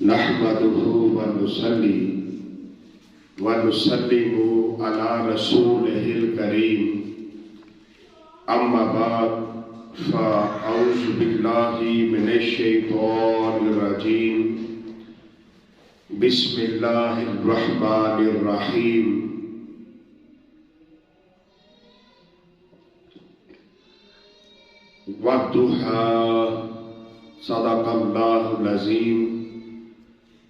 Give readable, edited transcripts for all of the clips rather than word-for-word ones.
نحمده ونصلي ونسلم على رسوله الكريم اما بعد فاعوذ بالله من الشيطان الرجيم بسم الله الرحمن الرحيم والضحى صدق الله العظيم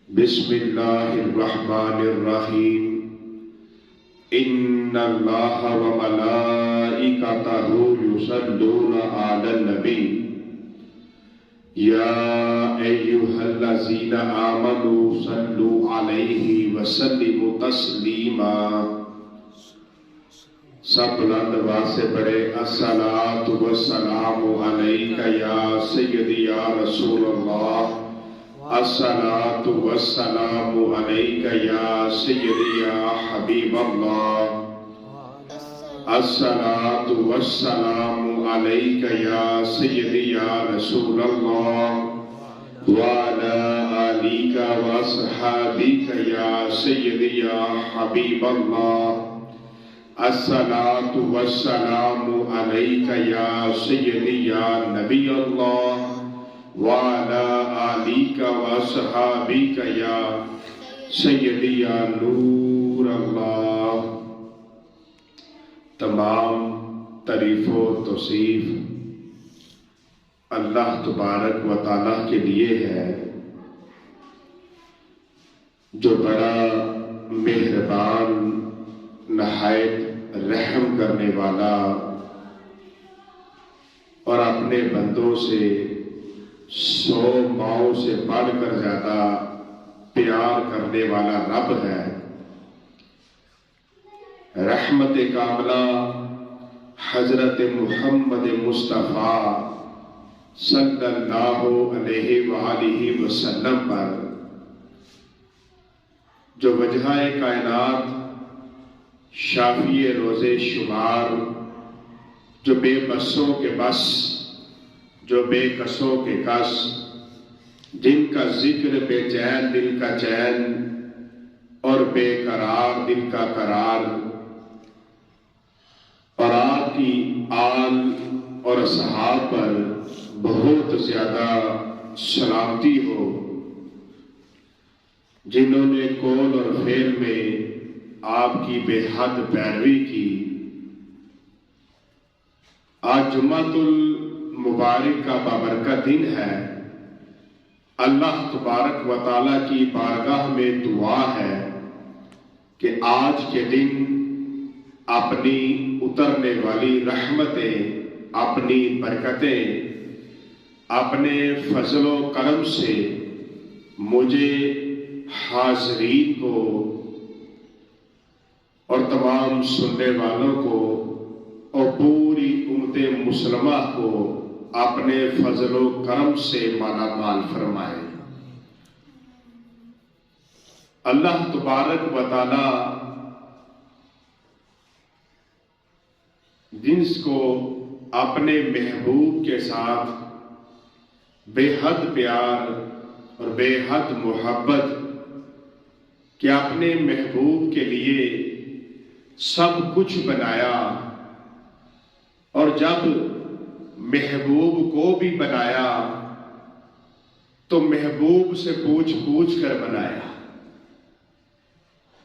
بسم الله الرحمن الرحيم ان الله وملائكته يصلون على النبي يا ايها الذين امنوا صلوا عليه وسلموا تسليما سب بلند آواز سے پڑھے الصلاۃ والسلام علیک یا سیدی یا رسول اللہ الصلاۃ والسلام علیک یا سیدی یا حبیب اللہ الصلاۃ والسلام علیک یا سیدی یا رسول اللہ وعلی آلک واصحابک یا سیدی یا حبیب اللہ الصلاۃ والسلام علیک یا سیدی یا نبی اللہ وعلی آلک واصحابک یا سیدی یا نور اللہ۔ تمام تعریف و توصیف اللہ تبارک و تعالیٰ کے لیے ہے جو بڑا مہربان نہایت رحم کرنے والا اور اپنے بندوں سے 100 ماؤں سے بڑھ کر زیادہ پیار کرنے والا رب ہے۔ رحمت کاملہ حضرت محمد مصطفیٰ صلی اللہ علیہ وآلہ وسلم پر جو وجہ کائنات شافی روز شمار جو بے بسوں کے بس جو بے کسوں کے کس جن کا ذکر بے چین دل کا چین اور بے قرار دل کا قرار اور آپ کی آل اور اصحاب پر بہت زیادہ سلامتی ہو جنہوں نے قول اور فعل میں آپ کی بے حد پیروی کی۔ آج جمعۃ المبارک کا بابرکت دن ہے۔ اللہ تبارک و تعالیٰ کی بارگاہ میں دعا ہے کہ آج کے دن اپنی اترنے والی رحمتیں اپنی برکتیں اپنے فضل و کرم سے مجھے حاضرین کو اور تمام سننے والوں کو اور پوری امت مسلمہ کو اپنے فضل و کرم سے مالا مال فرمائے۔ اللہ تبارک و تعالی جنس کو اپنے محبوب کے ساتھ بے حد پیار اور بے حد محبت کہ اپنے محبوب کے لیے سب کچھ بنایا اور جب محبوب کو بھی بنایا تو محبوب سے پوچھ کر بنایا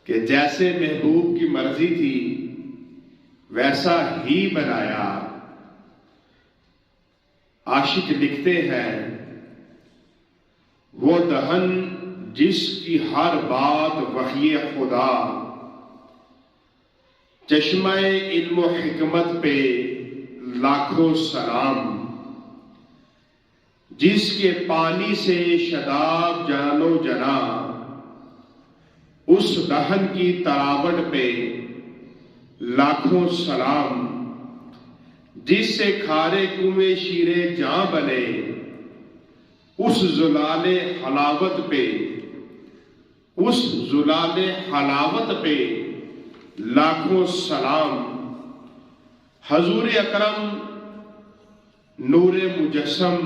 کہ جیسے محبوب کی مرضی تھی ویسا ہی بنایا۔ عاشق لکھتے ہیں وہ دہن جس کی ہر بات وحی خدا چشمہ علم و حکمت پہ لاکھوں سلام، جس کے پانی سے شاداب جان و جنا اس دہن کی تراوٹ پہ لاکھوں سلام، جس سے کھارے کنویں شیرے جاں بنے اس زلال حلاوت پہ لاکھوں سلام۔ حضور اکرم نور مجسم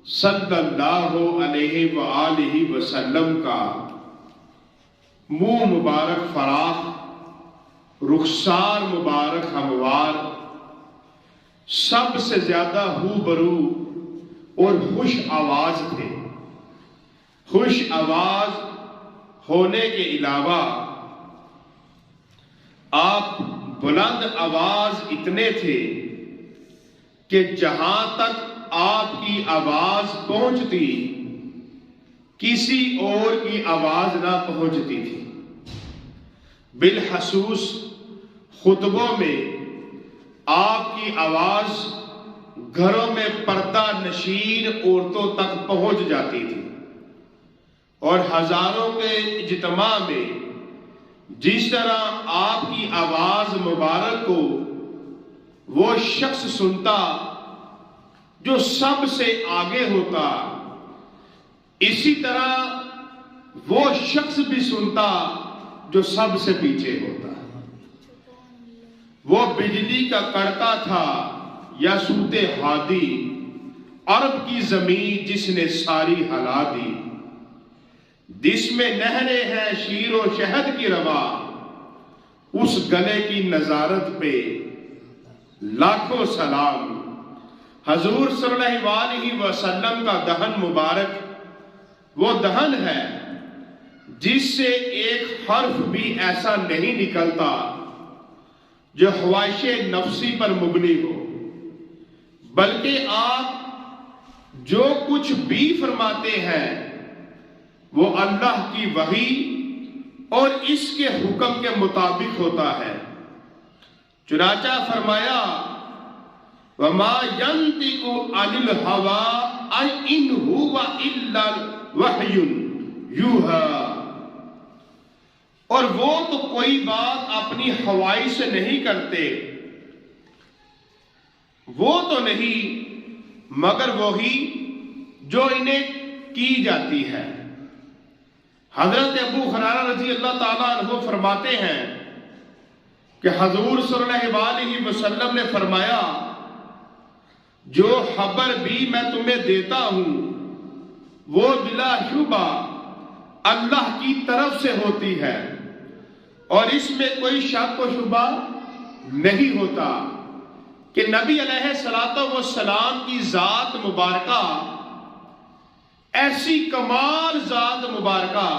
صلی اللہ علیہ وآلہ وسلم کا منہ مبارک فراخ، رخسار مبارک ہموار، سب سے زیادہ روبرو اور خوش آواز تھے۔ خوش آواز ہونے کے علاوہ آپ بلند آواز اتنے تھے کہ جہاں تک آپ کی آواز پہنچتی کسی اور کی آواز نہ پہنچتی تھی۔ بالخصوص خطبوں میں آپ کی آواز گھروں میں پردہ نشین عورتوں تک پہنچ جاتی تھی، اور ہزاروں کے اجتماع میں جس طرح آپ کی آواز مبارک کو وہ شخص سنتا جو سب سے آگے ہوتا، اسی طرح وہ شخص بھی سنتا جو سب سے پیچھے ہوتا۔ وہ بجلی کا کڑکا تھا یا سوت ہادی، عرب کی زمین جس نے ساری ہلا دی، جس میں نہریں ہیں شیر و شہد کی روا، اس گلے کی نظارت پہ لاکھوں سلام۔ حضور صلی اللہ علیہ وسلم کا دہن مبارک وہ دہن ہے جس سے ایک حرف بھی ایسا نہیں نکلتا جو خواہش نفسی پر مبنی ہو، بلکہ آپ جو کچھ بھی فرماتے ہیں وہ اللہ کی وحی اور اس کے حکم کے مطابق ہوتا ہے۔ چنانچہ فرمایا وَمَا يَنطِقُ عَنِ الْهَوَىٰ إِنْ هُوَ إِلَّا وَحْيٌ يُوحَىٰ، اور وہ تو کوئی بات اپنی خواہش سے نہیں کرتے، وہ تو نہیں مگر وہی جو انہیں کی جاتی ہے۔ حضرت ابو ہریرہ رضی اللہ تعالیٰ عنہ فرماتے ہیں کہ حضور صلی اللہ علیہ وسلم نے فرمایا جو خبر بھی میں تمہیں دیتا ہوں وہ بلا شبہ اللہ کی طرف سے ہوتی ہے، اور اس میں کوئی شک و شبہ نہیں ہوتا کہ نبی علیہ السلام کی ذات مبارکہ ایسی کمال ذات مبارکہ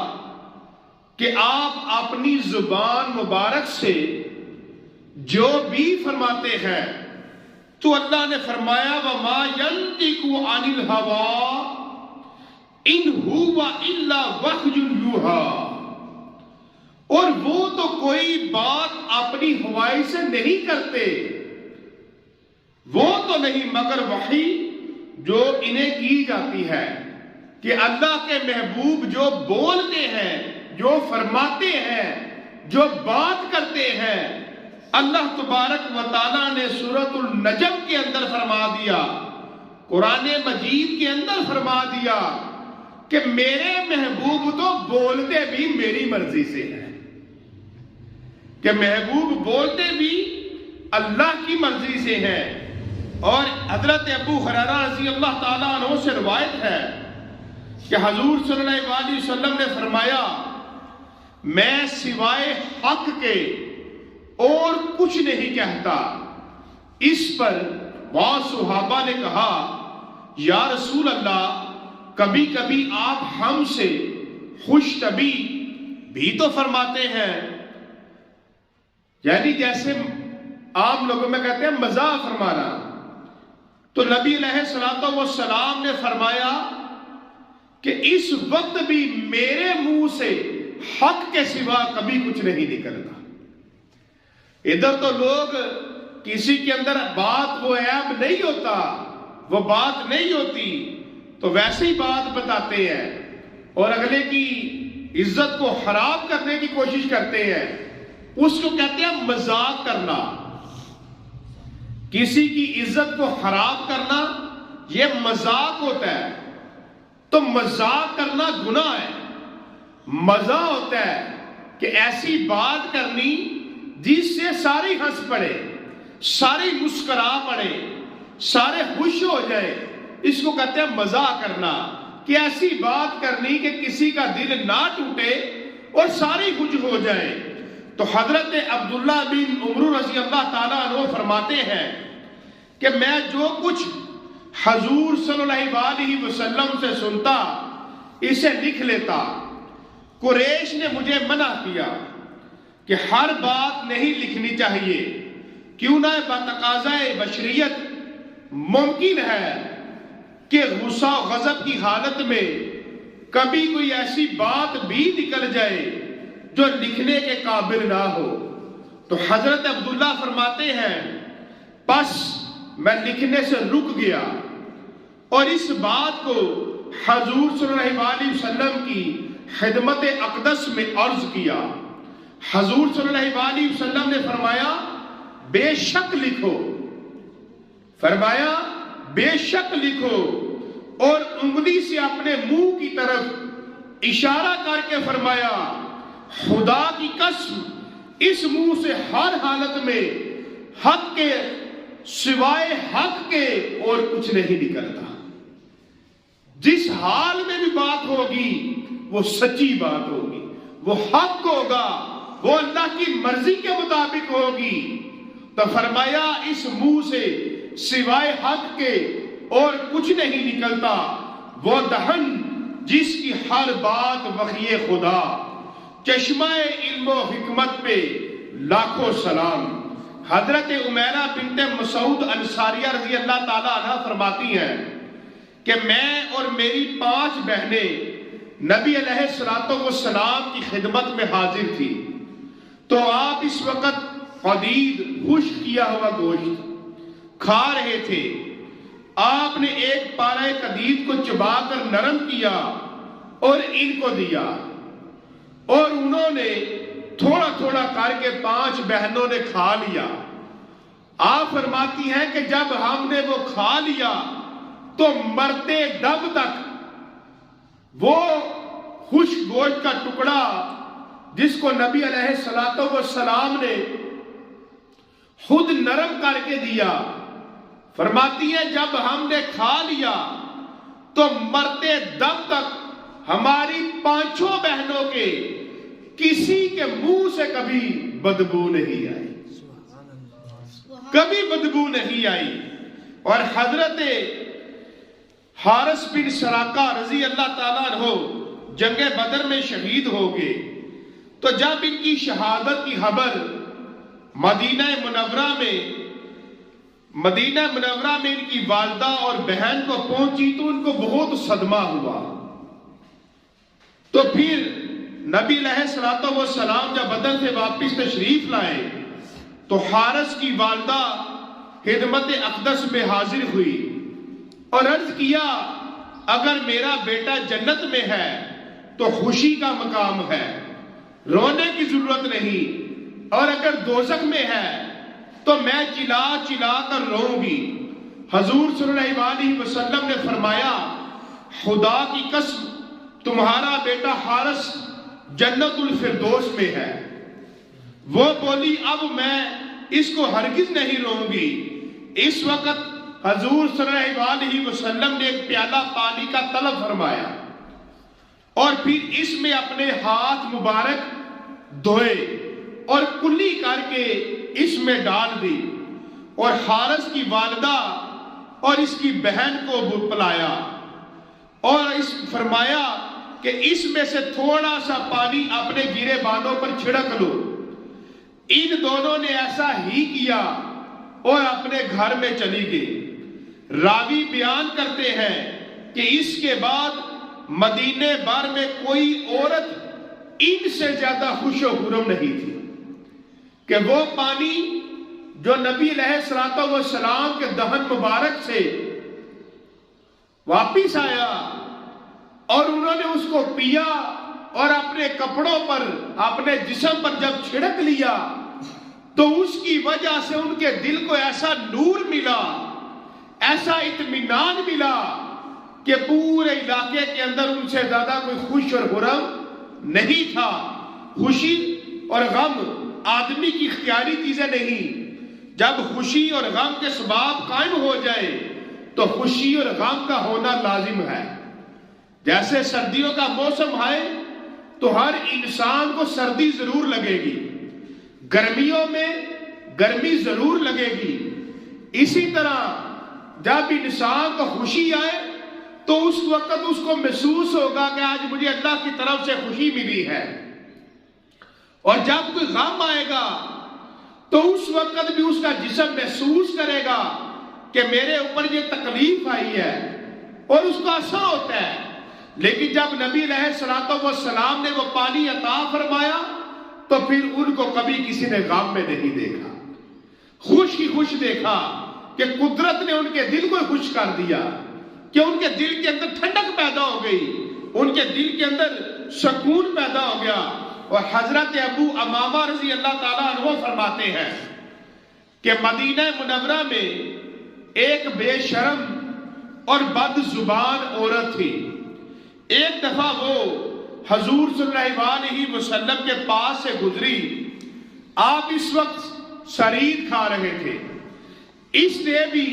کہ آپ اپنی زبان مبارک سے جو بھی فرماتے ہیں تو اللہ نے فرمایا وَمَا يَنطِقُ عَنِ الْهَوَىٰ إِنْ هُوَ إِلَّا وَحْيٌ يُوحَىٰ، اور وہ تو کوئی بات اپنی خواہش سے نہیں کرتے، وہ تو نہیں مگر وحی جو انہیں کی جاتی ہے، کہ اللہ کے محبوب جو بولتے ہیں، جو فرماتے ہیں، جو بات کرتے ہیں، اللہ تبارک و تعالیٰ نے سورۃ النجم کے اندر فرما دیا، قرآن مجید کے اندر فرما دیا کہ میرے محبوب تو بولتے بھی میری مرضی سے ہیں، کہ محبوب بولتے بھی اللہ کی مرضی سے ہیں۔ اور حضرت ابو ہریرہ رضی اللہ تعالیٰ عنہ سے روایت ہے کہ حضور صلی اللہ علیہ وسلم نے فرمایا میں سوائے حق کے اور کچھ نہیں کہتا۔ اس پر بعض صحابہ نے کہا یا رسول اللہ کبھی کبھی آپ ہم سے خوش طبی بھی تو فرماتے ہیں، یعنی جیسے عام لوگوں میں کہتے ہیں مزاح فرمانا، تو نبی علیہ السلام نے فرمایا کہ اس وقت بھی میرے منہ سے حق کے سوا کبھی کچھ نہیں نکلتا۔ ادھر تو لوگ کسی کے اندر بات وہ عیب نہیں ہوتا، وہ بات نہیں ہوتی تو ویسے ہی بات بتاتے ہیں اور اگلے کی عزت کو خراب کرنے کی کوشش کرتے ہیں، اس کو کہتے ہیں مذاق کرنا۔ کسی کی عزت کو خراب کرنا یہ مذاق ہوتا ہے، تو مذاق کرنا گناہ ہے۔ مزہ ہوتا ہے کہ ایسی بات کرنی جس سے ساری ہنس پڑے، ساری مسکرا پڑے، سارے خوش ہو جائے، اس کو کہتے ہیں مزاح کرنا، کہ ایسی بات کرنی کہ کسی کا دل نہ ٹوٹے اور ساری خوش ہو جائے۔ تو حضرت عبداللہ بن عمر رضی اللہ تعالیٰ عنہ فرماتے ہیں کہ میں جو کچھ حضور صلی اللہ علیہ وسلم سے سنتا اسے لکھ لیتا۔ قریش نے مجھے منع کیا کہ ہر بات نہیں لکھنی چاہیے، کیوں نہ بتقاضۂ بشریت ممکن ہے کہ غصہ و غضب کی حالت میں کبھی کوئی ایسی بات بھی نکل جائے جو لکھنے کے قابل نہ ہو۔ تو حضرت عبداللہ فرماتے ہیں پس میں لکھنے سے رک گیا اور اس بات کو حضور صلی اللہ علیہ وسلم کی خدمت اقدس میں عرض کیا۔ حضور صلی اللہ علیہ وسلم نے فرمایا بے شک لکھو، فرمایا بے شک لکھو، اور انگلی سے اپنے منہ کی طرف اشارہ کر کے فرمایا خدا کی قسم اس منہ سے ہر حالت میں حق کے سوائے حق کے اور کچھ نہیں نکلتا۔ جس حال میں بھی بات ہوگی وہ سچی بات ہوگی، وہ حق ہوگا، وہ اللہ کی مرضی کے مطابق ہوگی۔ تو فرمایا اس منہ سے سوائے حق کے اور کچھ نہیں نکلتا، وہ دہن جس کی ہر بات وحی خدا، چشمہ علم و حکمت پہ لاکھوں سلام۔ حضرت عمیرہ بنت مسعود انصاریہ رضی اللہ تعالیٰ عنہ فرماتی ہیں کہ میں اور میری 5 بہنیں نبی علیہ السلام کی خدمت میں حاضر تھی، تو آپ اس وقت قدید خشک کیا ہوا گوشت کھا رہے تھے۔ آپ نے ایک پارہ قدید کو چبا کر نرم کیا اور ان کو دیا، اور انہوں نے تھوڑا تھوڑا کر کے 5 بہنوں نے کھا لیا۔ آپ فرماتی ہیں کہ جب ہم نے وہ کھا لیا تو مرتے دم تک وہ خشک گوشت کا ٹکڑا جس کو نبی علیہ السلام نے خود نرم کر کے دیا، فرماتی ہے جب ہم نے کھا لیا تو مرتے دم تک ہماری 5 بہنوں کے کسی کے منہ سے کبھی بدبو نہیں آئی، کبھی بدبو نہیں آئی۔ اور حضرت حارث بن سراقہ رضی اللہ تعالیٰ عنہ جنگ بدر میں شہید ہو گئے، تو جب ان کی شہادت کی خبر مدینہ منورہ میں ان کی والدہ اور بہن کو پہنچی تو ان کو بہت صدمہ ہوا۔ تو پھر نبی علیہ السلام جب بدر سے واپس تشریف لائے تو حارث کی والدہ خدمت اقدس میں حاضر ہوئی اور عرض کیا اگر میرا بیٹا جنت میں ہے تو خوشی کا مقام ہے، رونے کی ضرورت نہیں، اور اگر دوزخ میں ہے تو میں چلا چلا کر روؤں گی۔ حضور صلی اللہ علیہ وسلم نے فرمایا خدا کی قسم تمہارا بیٹا حارث جنت الفردوس میں ہے۔ وہ بولی اب میں اس کو ہرگز نہیں روؤں گی۔ اس وقت حضور صلی اللہ علیہ وسلم نے ایک پیالہ پانی کا طلب فرمایا اور پھر اس میں اپنے ہاتھ مبارک دھوئے اور کلی کر کے اس میں ڈال دی، اور حارث کی والدہ اور اس کی بہن کو پلایا اور اس فرمایا کہ اس میں سے تھوڑا سا پانی اپنے گرے بانوں پر چھڑک لو۔ ان دونوں نے ایسا ہی کیا اور اپنے گھر میں چلی گئی۔ راوی بیان کرتے ہیں کہ اس کے بعد مدینے بھر میں کوئی عورت ان سے زیادہ خوش و خرم نہیں تھی کہ وہ پانی جو نبی علیہ السلام کے دہن مبارک سے واپس آیا اور انہوں نے اس کو پیا اور اپنے کپڑوں پر اپنے جسم پر جب چھڑک لیا تو اس کی وجہ سے ان کے دل کو ایسا نور ملا، ایسا اطمینان ملا کہ پورے علاقے کے اندر ان سے زیادہ کوئی خوش اور خرم نہیں تھا۔ خوشی اور غم آدمی کی اختیاری چیزیں نہیں، جب خوشی اور غم کے سباب قائم ہو جائے تو خوشی اور غم کا ہونا لازم ہے۔ جیسے سردیوں کا موسم ہے تو ہر انسان کو سردی ضرور لگے گی، گرمیوں میں گرمی ضرور لگے گی، اسی طرح جب انسان کو خوشی آئے تو اس وقت اس کو محسوس ہوگا کہ آج مجھے اللہ کی طرف سے خوشی ملی ہے، اور جب کوئی غم آئے گا تو اس وقت بھی اس کا جسم محسوس کرے گا کہ میرے اوپر یہ تکلیف آئی ہے، اور اس کو اثر ہوتا ہے۔ لیکن جب نبی علیہ الصلوۃ والسلام نے وہ پانی عطا فرمایا تو پھر ان کو کبھی کسی نے غم میں نہیں دیکھا، خوش ہی خوش دیکھا کہ قدرت نے ان کے دل کو خوش کر دیا، کہ ان کے دل کے اندر ٹھنڈک پیدا ہو گئی، ان کے دل کے اندر سکون پیدا ہو گیا۔ اور حضرت ابو امامہ رضی اللہ تعالیٰ عنہ فرماتے ہیں کہ مدینہ منورہ میں ایک بے شرم اور بد زبان عورت تھی۔ ایک دفعہ وہ حضور صلی اللہ علیہ وسلم کے پاس سے گزری، آپ اس وقت سرید کھا رہے تھے، اس نے بھی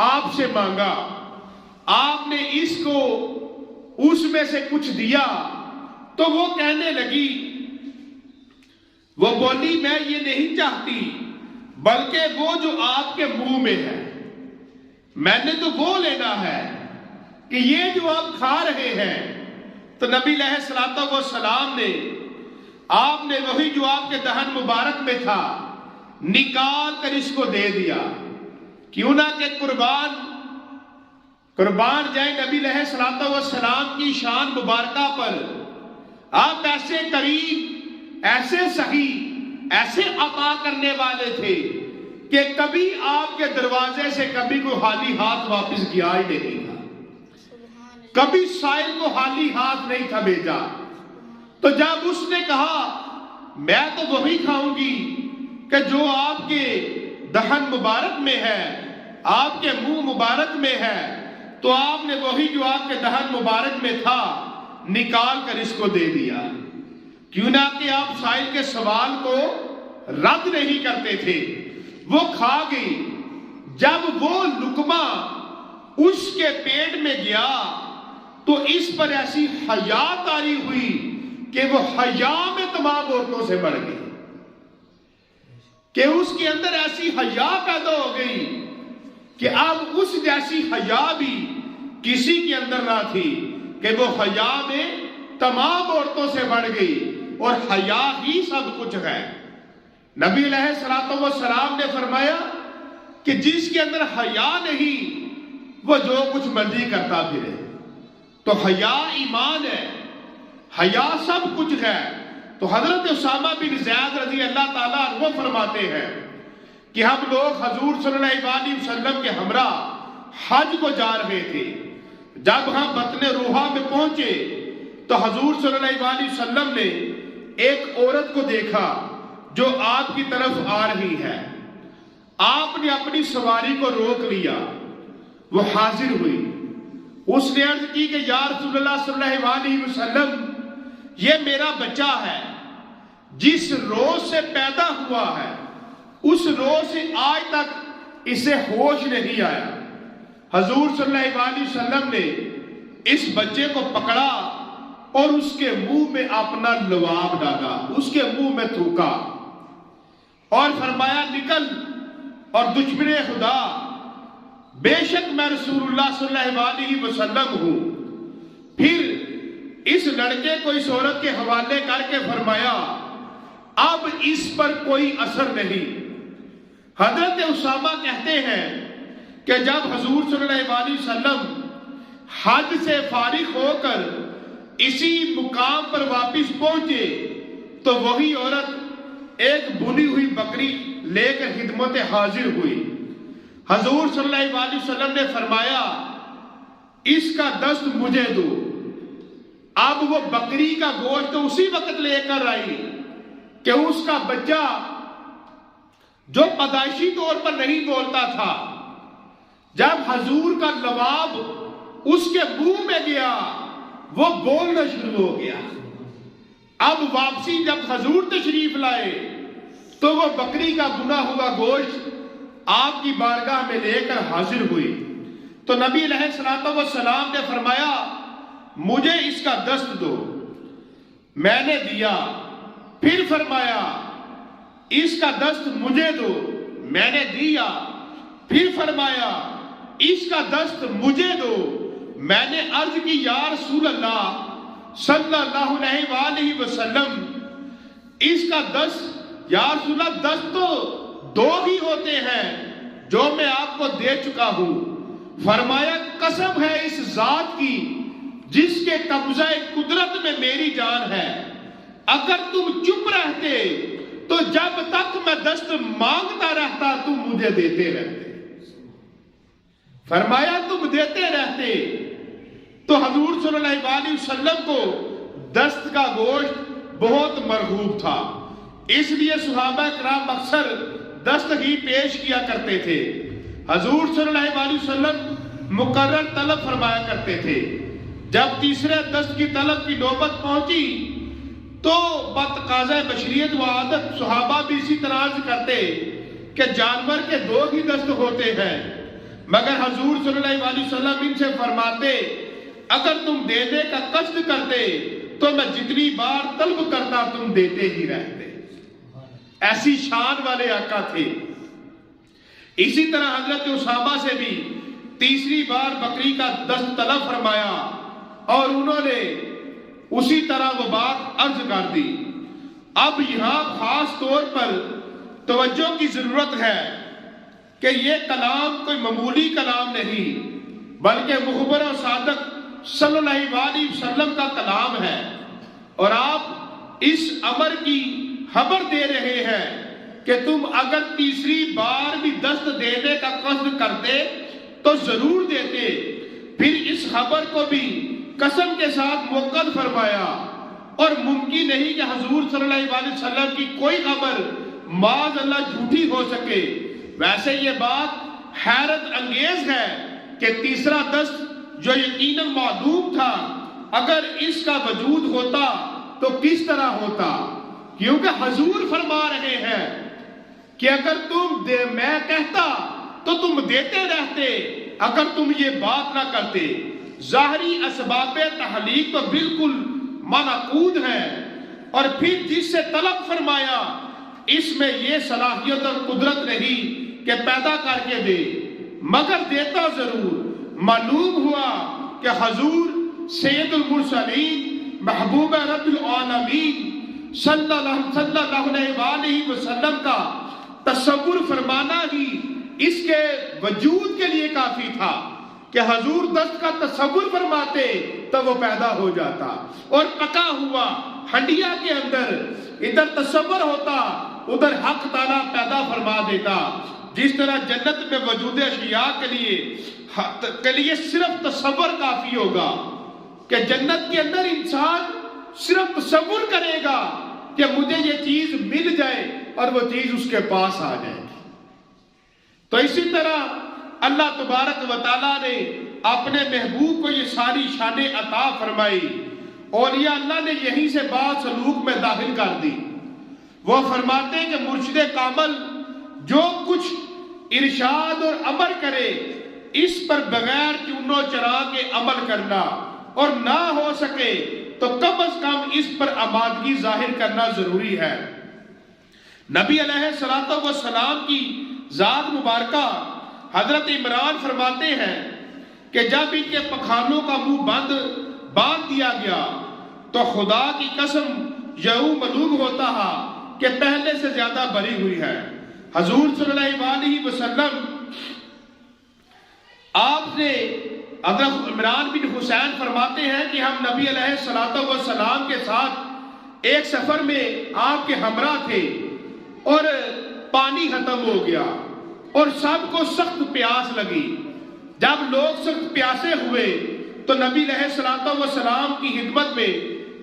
آپ سے مانگا، آپ نے اس کو اس میں سے کچھ دیا تو وہ کہنے لگی، وہ بولی میں یہ نہیں چاہتی بلکہ وہ جو آپ کے منہ میں ہے، میں نے تو وہ لینا ہے کہ یہ جو آپ کھا رہے ہیں۔ تو نبی علیہ الصلوۃ والسلام نے آپ نے وہی جو آپ کے دہن مبارک میں تھا نکال کر اس کو دے دیا، کیوں نہ کہ قربان جائیں نبی علیہ الصلوۃ والسلام کی شان مبارکہ پر۔ آپ ایسے کریم، ایسے صحیح، ایسے عطا کرنے والے تھے کہ کبھی آپ کے دروازے سے کبھی کوئی خالی ہاتھ واپس گیا ہی نہیں تھا، کبھی سائل کو خالی ہاتھ نہیں تھا بھیجا۔ تو جب اس نے کہا میں تو وہی کھاؤں گی کہ جو آپ کے دہن مبارک میں ہے، آپ کے منہ مبارک میں ہے، تو آپ نے وہی جو آپ کے دہن مبارک میں تھا نکال کر اس کو دے دیا، کیوں نہ کہ آپ سائل کے سوال کو رد نہیں کرتے تھے۔ وہ کھا گئی، جب وہ لقمہ اس کے پیٹ میں گیا تو اس پر ایسی حیا طاری ہوئی کہ وہ حیا میں تمام عورتوں سے بڑھ گئی، کہ اس کے اندر ایسی حیا پیدا ہو گئی کہ اب اس جیسی حیا بھی کسی کے اندر نہ تھی، کہ وہ حیا میں تمام عورتوں سے بڑھ گئی، اور حیا ہی سب کچھ ہے۔ نبی علیہ الصلوۃ والسلام نے فرمایا کہ جس کے اندر حیا نہیں وہ جو کچھ مرضی کرتا پھرے۔ تو حیا ایمان ہے، حیا سب کچھ ہے۔ تو حضرت اسامہ بن زید رضی اللہ تعالیٰ عنہ فرماتے ہیں کہ ہم لوگ حضور صلی اللہ علیہ وسلم کے ہمراہ حج کو جا رہے تھے۔ جب ہم بطن روحا میں پہنچے تو حضور صلی اللہ علیہ وسلم نے ایک عورت کو دیکھا جو آپ کی طرف آ رہی ہے۔ آپ نے اپنی سواری کو روک لیا، وہ حاضر ہوئی، اس نے عرض کی کہ یا رسول اللہ صلی اللہ علیہ وسلم، یہ میرا بچہ ہے، جس روز سے پیدا ہوا ہے اس روز سے آج تک اسے ہوش نہیں آیا۔ حضور صلی اللہ علیہ وسلم نے اس بچے کو پکڑا اور اس کے منہ میں اپنا لعاب ڈالا، اس کے منہ میں تھوکا اور فرمایا نکل اور دشمن خدا، بے شک میں رسول اللہ صلی اللہ علیہ وسلم ہوں۔ پھر اس لڑکے کو اس عورت کے حوالے کر کے فرمایا اب اس پر کوئی اثر نہیں۔ حضرت اسامہ کہتے ہیں کہ جب حضور صلی اللہ علیہ وسلم حج سے فارغ ہو کر اسی مقام پر واپس پہنچے تو وہی عورت ایک بھنی ہوئی بکری لے کر خدمت حاضر ہوئی۔ حضور صلی اللہ علیہ وسلم نے فرمایا اس کا دست مجھے دو۔ اب وہ بکری کا گوشت اسی وقت لے کر آئی کہ اس کا بچہ جو پیدائشی طور پر نہیں بولتا تھا، جب حضور کا لعاب اس کے منہ میں گیا وہ بولنا شروع ہو گیا۔ اب واپسی جب حضور تشریف لائے تو وہ بکری کا بنا ہوا گوشت آپ کی بارگاہ میں لے کر حاضر ہوئی۔ تو نبی علیہ الصلوۃ والسلام نے فرمایا مجھے اس کا دست دو، میں نے دیا۔ پھر فرمایا اس کا دست مجھے دو، میں نے دیا۔ پھر فرمایا اس کا دست مجھے دو، میں نے عرض کی یا رسول اللہ صلی اللہ علیہ وآلہ وسلم اس کا دست، یا رسول اللہ دست تو دو ہی ہوتے ہیں جو میں آپ کو دے چکا ہوں۔ فرمایا قسم ہے اس ذات کی جس کے قبضہ قدرت میں میری جان ہے، اگر تم چپ رہتے تو جب تک میں دست مانگتا رہتا تم مجھے دیتے رہتے۔ فرمایا تم دیتے رہتے تو حضور صلی اللہ علیہ وسلم کو دست کا گوشت بہت مرغوب تھا، اس لیے صحابہ کرام اکثر دست ہی پیش کیا کرتے تھے۔ حضور صلی اللہ علیہ وسلم مقرر طلب فرمایا کرتے تھے۔ جب تیسرے دست کی طلب کی نوبت پہنچی تو بتقاضۂ بشریت و عادت صحابہ بھی اسی طرح عرض کرتے کہ جانور کے دو ہی دست ہوتے ہیں، مگر حضور صلی اللہ علیہ وسلم ان سے فرماتے اگر تم دینے کا قصد کرتے تو میں جتنی بار طلب کرتا تم دیتے ہی رہتے۔ ایسی شان والے آقا تھے۔ اسی طرح حضرت اسامہ سے بھی تیسری بار بکری کا دست طلب فرمایا اور انہوں نے اسی طرح وہ بات عرض کر دی۔ اب یہاں خاص طور پر توجہ کی ضرورت ہے کہ یہ کلام کوئی معمولی کلام نہیں بلکہ مخبر و صادق صلی اللہ علیہ وسلم کا کلام ہے، اور آپ اس امر کی خبر دے رہے ہیں کہ تم اگر تیسری بار بھی دست دینے کا قصد کرتے تو ضرور دیتے۔ پھر اس خبر کو بھی قسم کے ساتھ موقع فرمایا، اور ممکن نہیں کہ حضور صلی اللہ علیہ وسلم کی کوئی خبر معاذ اللہ جھوٹی ہو سکے۔ ویسے یہ بات حیرت انگیز ہے کہ تیسرا دست جو یقیناً معدوم تھا اگر اس کا وجود ہوتا تو کس طرح ہوتا، کیونکہ حضور فرما رہے ہیں کہ اگر میں کہتا تو تم دیتے رہتے اگر تم یہ بات نہ کرتے۔ ظاہری اسباب تحلیق تو بالکل منعقود ہیں، اور پھر جس سے طلب فرمایا اس میں یہ صلاحیت اور قدرت نہیں کہ پیدا کر کے دے، مگر دیتا ضرور۔ معلوم ہوا کہ حضور سید المرسلین محبوب رب العالمین صلی اللہ علیہ وسلم کا تصور فرمانا ہی اس کے وجود کے لیے کافی تھا کہ حضور دست کا تصور فرماتے تو وہ پیدا ہو جاتا، اور پکا ہوا ہنڈیا کے اندر ادھر تصور ہوتا ادھر حق تعالیٰ پیدا فرما دیتا۔ جس طرح جنت میں وجود اشیاء کے لیے صرف تصور کافی ہوگا کہ جنت کے اندر انسان صرف تصور کرے گا کہ مجھے یہ چیز مل جائے اور وہ چیز اس کے پاس آ جائے گی۔ تو اسی طرح اللہ تبارک و تعالیٰ نے اپنے محبوب کو یہ ساری شانیں عطا فرمائی، اولیاء اللہ نے یہیں سے بات سلوک میں داخل کر دی۔ وہ فرماتے ہیں کہ مرشد کامل جو کچھ ارشاد اور امر کرے اس پر بغیر چونو چرا کے عمل کرنا، اور نہ ہو سکے تو کم از کم اس پر آمادگی ظاہر کرنا ضروری ہے۔ نبی علیہ الصلوۃ والسلام کی ذات مبارکہ حضرت عمران فرماتے ہیں کہ جب ان کے پخانوں کا منہ باندھ دیا گیا تو خدا کی قسم یوں معلوم ہوتا ہے کہ پہلے سے زیادہ بڑھی ہوئی ہے۔ حضور صلی اللہ علیہ وسلم آپ نے حضرت عمران بن حسین فرماتے ہیں کہ ہم نبی علیہ الصلوۃ والسلام کے ساتھ ایک سفر میں آپ کے ہمراہ تھے اور پانی ختم ہو گیا اور سب کو سخت پیاس لگی۔ جب لوگ سخت پیاسے ہوئے تو نبی علیہ الصلوۃ والسلام کی خدمت میں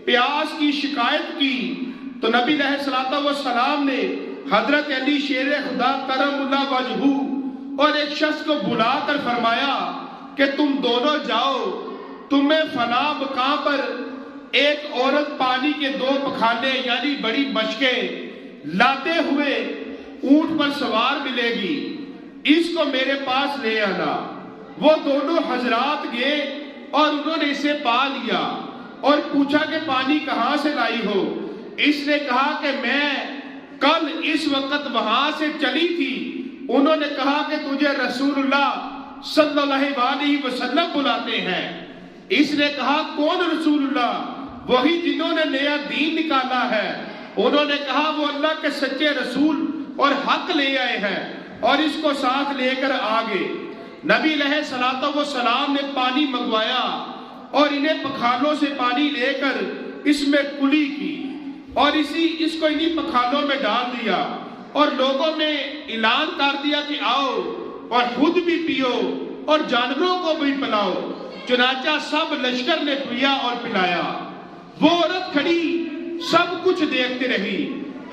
پیاس کی شکایت کی تو نبی علیہ الصلوۃ والسلام نے حضرت علی شیر خدا کرم اللہ وجہہ اور ایک شخص کو بلا کر فرمایا کہ تم دونوں جاؤ، تمہیں فلاں مقام پر ایک عورت پانی کے 2 پخانے یعنی بڑی مشکیں لاتے ہوئے اونٹ پر سوار ملے گی، اس کو میرے پاس لے آنا۔ وہ دونوں حضرات گئے اور انہوں نے اسے پا لیا اور پوچھا کہ پانی کہاں سے لائی ہو؟ اس نے کہا کہ میں کل اس وقت وہاں سے چلی تھی۔ انہوں نے کہا کہ تجھے رسول اللہ صلی اللہ علیہ وسلم بلاتے ہیں۔ اس نے کہا کون رسول اللہ؟ وہی جنہوں نے نیا دین نکالا ہے۔ انہوں نے کہا وہ اللہ کے سچے رسول اور حق لے آئے ہیں اور اس کو ساتھ لے کر آگے۔ نبی علیہ الصلوۃ والسلام نے پانی منگوایا اور انہیں پکھالوں سے پانی لے کر اس میں کلی کی اور اس کو انہی پکھالوں میں ڈال دیا اور لوگوں میں اعلان کر دیا کہ آؤ اور خود بھی پیو اور جانوروں کو بھی پلاؤ۔ چنانچہ سب لشکر نے پیا اور پلایا۔ وہ عورت کھڑی سب کچھ دیکھتے رہی۔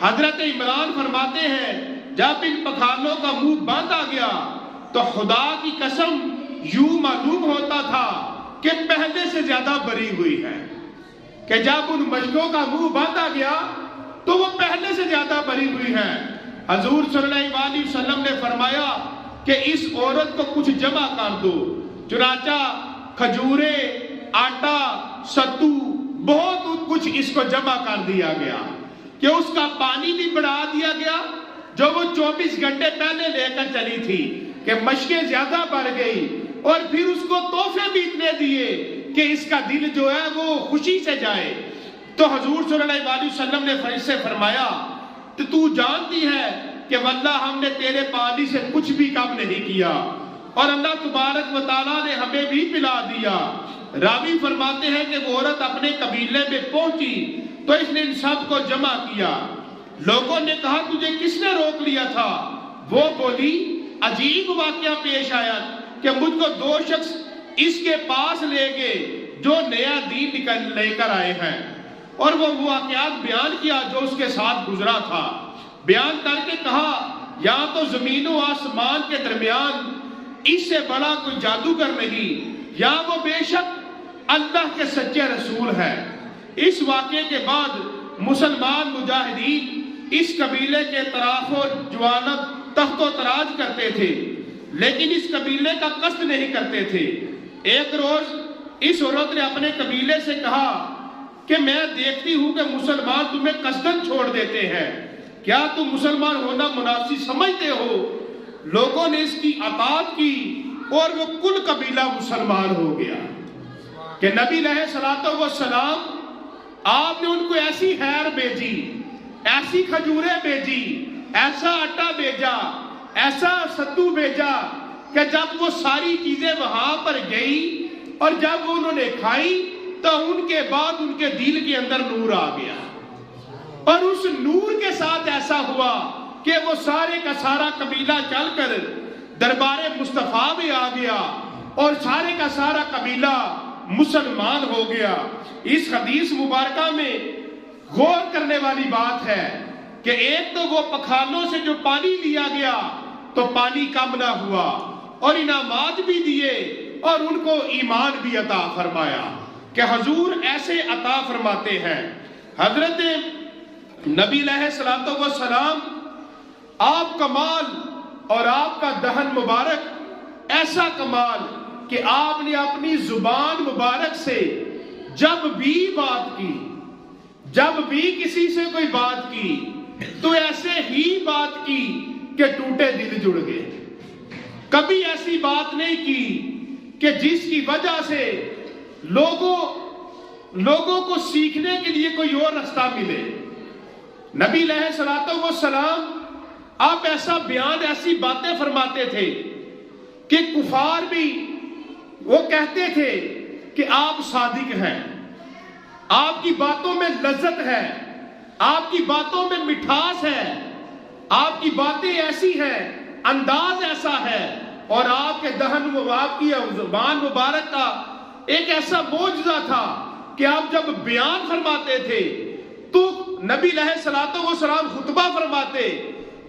حضرت عمران فرماتے ہیں جب ان پکھالوں کا منہ بند آ گیا تو خدا کی قسم یوں معلوم ہوتا تھا کہ پہلے سے زیادہ بری ہوئی ہے، کہ جب ان مشکوں کا منہ بند آ گیا تو وہ پہلے سے زیادہ بری ہوئی ہے۔ حضور صلی اللہ علیہ وسلم نے فرمایا کہ اس عورت کو کچھ جمع کر دو۔ چنانچہ کھجورے، آٹا، ستو، بہت کچھ اس کو جمع کر دیا گیا کہ اس کا پانی بھی بڑھا دیا گیا جو وہ 24 گھنٹے پہلے لے کر چلی تھی، کہ مشکیں زیادہ بڑھ گئی اور پھر اس کو تحفے بھی اتنے دیے کہ اس کا دل جو ہے وہ خوشی سے جائے۔ تو حضور صلی اللہ علیہ وسلم نے سے فرمایا کہ تو جانتی ہے کہ واللہ ہم نے تیرے پانی سے کچھ بھی کم نہیں کیا اور اللہ تبارک و تعالیٰ نے ہمیں بھی پلا دیا۔ راوی فرماتے ہیں کہ وہ عورت اپنے قبیلے میں پہنچی تو اس نے ان سب کو جمع کیا۔ لوگوں نے کہا تجھے کس نے روک لیا تھا؟ وہ بولی عجیب واقعہ پیش آیا کہ مجھ کو 2 شخص اس کے پاس لے گئے جو نیا دین لے کر آئے ہیں، اور وہ واقعات بیان کیا جو اس کے ساتھ گزرا تھا۔ بیان کر کے کہا یا تو زمین و آسمان کے درمیان اس سے بڑا کوئی جادوگر نہیں، یا وہ بے شک اللہ کے سچے رسول ہے۔ اس واقعے کے بعد مسلمان مجاہدین اس قبیلے کے طرف و جوانب تخت و تراج کرتے تھے، لیکن اس قبیلے کا قصد نہیں کرتے تھے۔ ایک روز اس عورت نے اپنے قبیلے سے کہا کہ میں دیکھتی ہوں کہ مسلمان تمہیں قصداً چھوڑ دیتے ہیں، کیا تم مسلمان ہونا مناسب سمجھتے ہو؟ لوگوں نے اس کی اطاعت کی اور وہ کل قبیلہ مسلمان ہو گیا کہ نبی علیہ الصلوۃ والسلام آپ نے ان کو ایسی خیر بھیجی، ایسی کھجوریں بھیجی، ایسا آٹا بھیجا، ایسا ستو بھیجا کہ جب وہ ساری چیزیں وہاں پر گئی اور جب وہ انہوں نے کھائی تو ان کے بعد ان کے دل کے اندر نور آ گیا، اور اس نور کے ساتھ ایسا ہوا کہ وہ سارے کا سارا قبیلہ چل کر دربار مصطفیٰ میں آ گیا اور سارے کا سارا قبیلہ مسلمان ہو گیا۔ اس حدیث مبارکہ میں غور کرنے والی بات ہے کہ ایک تو وہ پکھالوں سے جو پانی لیا گیا تو پانی کم نہ ہوا اور انعامات بھی دیے اور ان کو ایمان بھی عطا فرمایا کہ حضور ایسے عطا فرماتے ہیں۔ حضرت نبی علیہ الصلوۃ والسلام آپ کمال اور آپ کا دہن مبارک ایسا کمال کہ آپ نے اپنی زبان مبارک سے جب بھی بات کی، جب بھی کسی سے کوئی بات کی تو ایسے ہی بات کی کہ ٹوٹے دل جڑ گئے۔ کبھی ایسی بات نہیں کی کہ جس کی وجہ سے لوگوں کو سیکھنے کے لیے کوئی اور راستہ ملے۔ نبی علیہ الصلوۃ والسلام آپ ایسا بیان، ایسی باتیں فرماتے تھے کہ کفار بھی وہ کہتے تھے کہ آپ صادق ہیں، آپ کی باتوں میں لذت ہے، آپ کی باتوں میں مٹھاس ہے، آپ کی باتیں ایسی ہیں، انداز ایسا ہے، اور آپ کے دہن و آپ کی زبان مبارک کا ایک ایسا معجزہ تھا کہ آپ جب بیان فرماتے تھے تو نبی علیہ الصلوۃ والسلام خطبہ فرماتے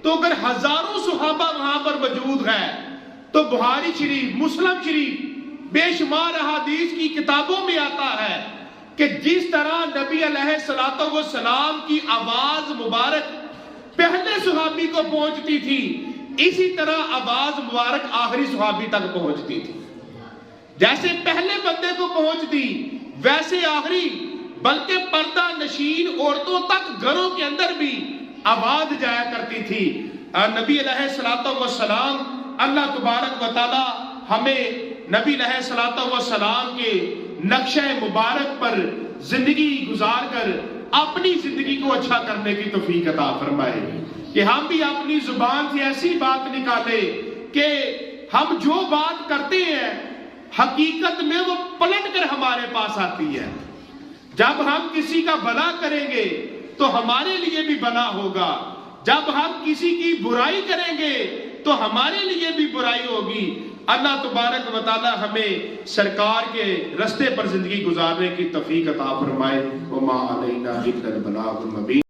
تو اگر ہزاروں صحابہ وہاں پر موجود ہیں تو بخاری شریف، مسلم شریف، بے شمار احادیث کی کتابوں میں آتا ہے کہ جس طرح نبی علیہ الصلوۃ والسلام کی آواز مبارک پہلے صحابی کو پہنچتی تھی، اسی طرح آواز مبارک آخری صحابی تک پہنچتی تھی۔ جیسے پہلے بندے کو پہنچتی ویسے آخری بلکہ پردہ نشین عورتوں تک گھروں کے اندر بھی آواز جایا کرتی تھی۔ نبی علیہ الصلوۃ والسلام، اللہ تبارک و تعالی ہمیں نبی علیہ الصلوۃ والسلام کے نقشہ مبارک پر زندگی گزار کر اپنی زندگی کو اچھا کرنے کی توفیق عطا فرمائے کہ ہم بھی اپنی زبان سے ایسی بات نکالے کہ ہم جو بات کرتے ہیں حقیقت میں وہ پلٹ کر ہمارے پاس آتی ہے۔ جب ہم کسی کا بھلا کریں گے تو ہمارے لیے بھی بھلا ہوگا، جب ہم کسی کی برائی کریں گے تو ہمارے لیے بھی برائی ہوگی۔ اللہ تبارک و تعالی ہمیں سرکار کے رستے پر زندگی گزارنے کی توفیق عطا فرمائے۔ وما علینا الا البلاغ المبین۔